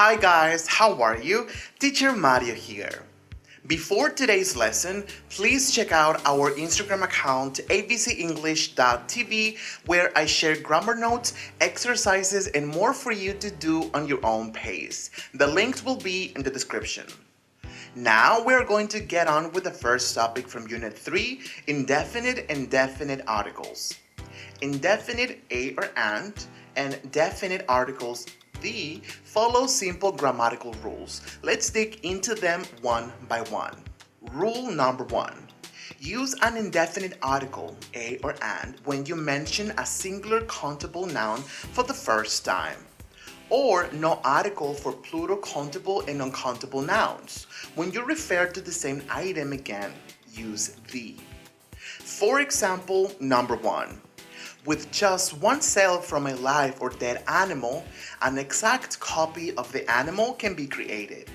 Hi guys, how are you? Teacher Mario here. Before today's lesson, please check out our Instagram account abcenglish.tv where I share grammar notes, exercises, and more for you to do on your own pace. The links will be in the description. Now we're going to get on with the first topic from Unit 3, Indefinite and Definite Articles. Indefinite a or and definite articles the follow simple grammatical rules. Let's dig into them one by one. Rule number 1. Use an indefinite article, a or and, when you mention a singular countable noun for the first time. Or no article for plural countable and uncountable nouns. When you refer to the same item again, use the. For example, number 1. With just one cell from a live or dead animal, an exact copy of the animal can be created.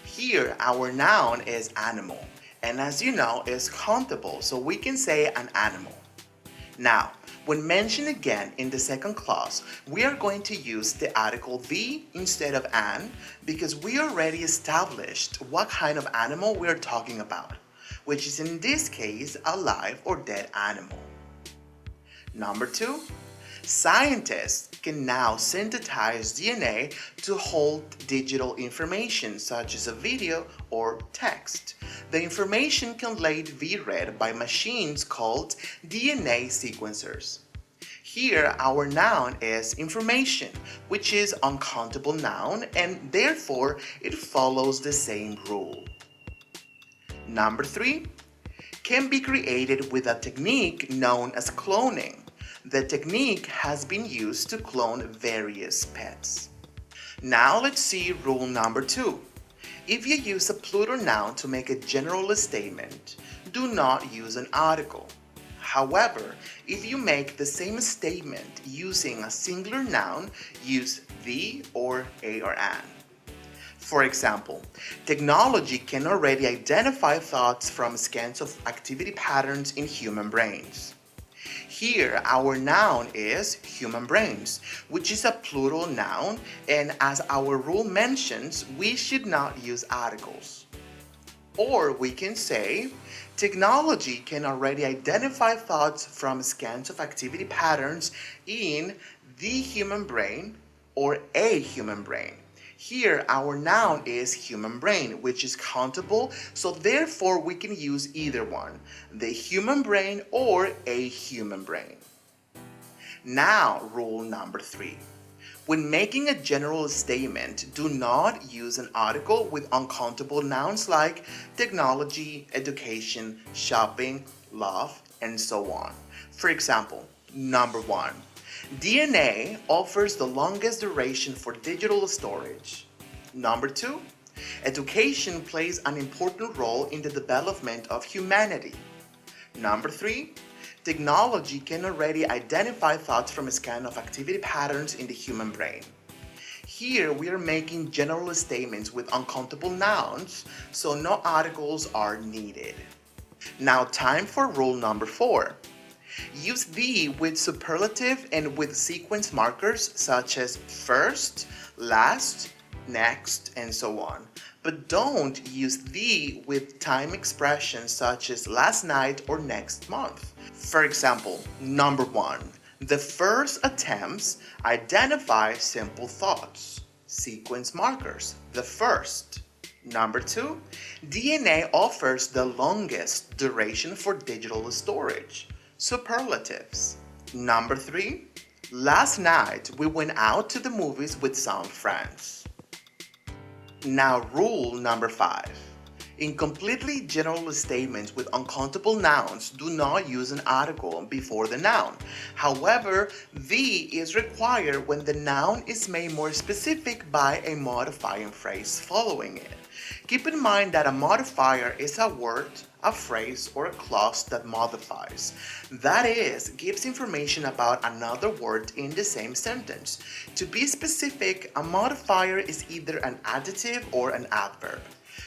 Here, our noun is animal, and as you know, is countable, so we can say an animal. Now, when mentioned again in the second clause, we are going to use the article the instead of an because we already established what kind of animal we are talking about, which is in this case a live or dead animal. Number 2, scientists can now synthesize DNA to hold digital information such as a video or text. The information can later be read by machines called DNA sequencers. Here, our noun is information, which is uncountable noun, and therefore it follows the same rule. Number 3, can be created with a technique known as cloning. The technique has been used to clone various pets. Now let's see rule number 2. If you use a plural noun to make a general statement, do not use an article. However, if you make the same statement using a singular noun, use the or a or an. For example, technology can already identify thoughts from scans of activity patterns in human brains. Here, our noun is human brains, which is a plural noun, and as our rule mentions, we should not use articles. Or we can say, technology can already identify thoughts from scans of activity patterns in the human brain or a human brain. Here, our noun is human brain, which is countable, so therefore we can use either one, the human brain or a human brain. Now, rule number 3. When making a general statement, do not use an article with uncountable nouns like technology, education, shopping, love, and so on. For example, number 1. DNA offers the longest duration for digital storage. Number 2, education plays an important role in the development of humanity. Number 3, technology can already identify thoughts from a scan of activity patterns in the human brain. Here we are making general statements with uncountable nouns, so no articles are needed. Now time for rule number 4. Use the with superlative and with sequence markers such as first, last, next, and so on. But don't use the with time expressions such as last night or next month. For example, number 1. The first attempts identify simple thoughts. Sequence markers, the first. Number 2. DNA offers the longest duration for digital storage. Superlatives. Number 3. Last night we went out to the movies with some friends. Now rule number 5. In completely general statements with uncountable nouns, do not use an article before the noun. However, the is required when the noun is made more specific by a modifying phrase following it. Keep in mind that a modifier is a word, a phrase, or a clause that modifies. That is, gives information about another word in the same sentence. To be specific, a modifier is either an adjective or an adverb.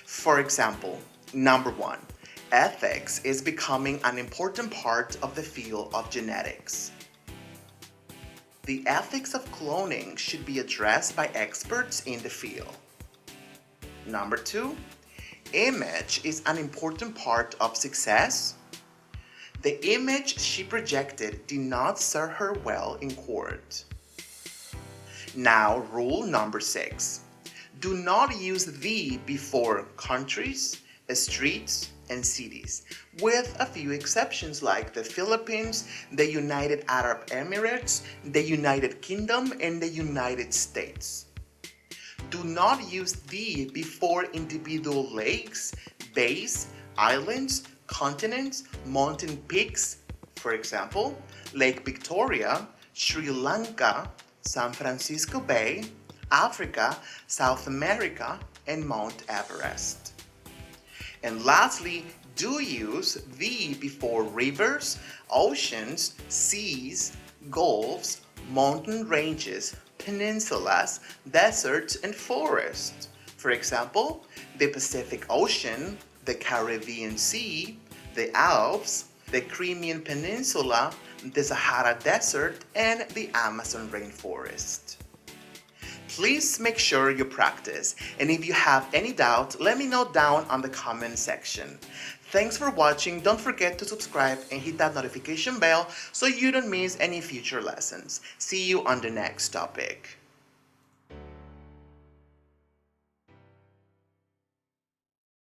For example, number 1, ethics is becoming an important part of the field of genetics. The ethics of cloning should be addressed by experts in the field. Number 2, image is an important part of success. The image she projected did not serve her well in court. Now, rule number 6. Do not use the before countries, streets, and cities, with a few exceptions like the Philippines, the United Arab Emirates, the United Kingdom, and the United States. Do not use the before individual lakes, bays, islands, continents, mountain peaks, for example, Lake Victoria, Sri Lanka, San Francisco Bay, Africa, South America, and Mount Everest. And lastly, do use the before rivers, oceans, seas, gulfs, mountain ranges, peninsulas, deserts, and forests. For example, the Pacific Ocean, the Caribbean Sea, the Alps, the Crimean Peninsula, the Sahara Desert, and the Amazon rainforest. Please make sure you practice, and if you have any doubt, let me know down on the comment section. Thanks for watching. Don't forget to subscribe and hit that notification bell so you don't miss any future lessons. See you on the next topic.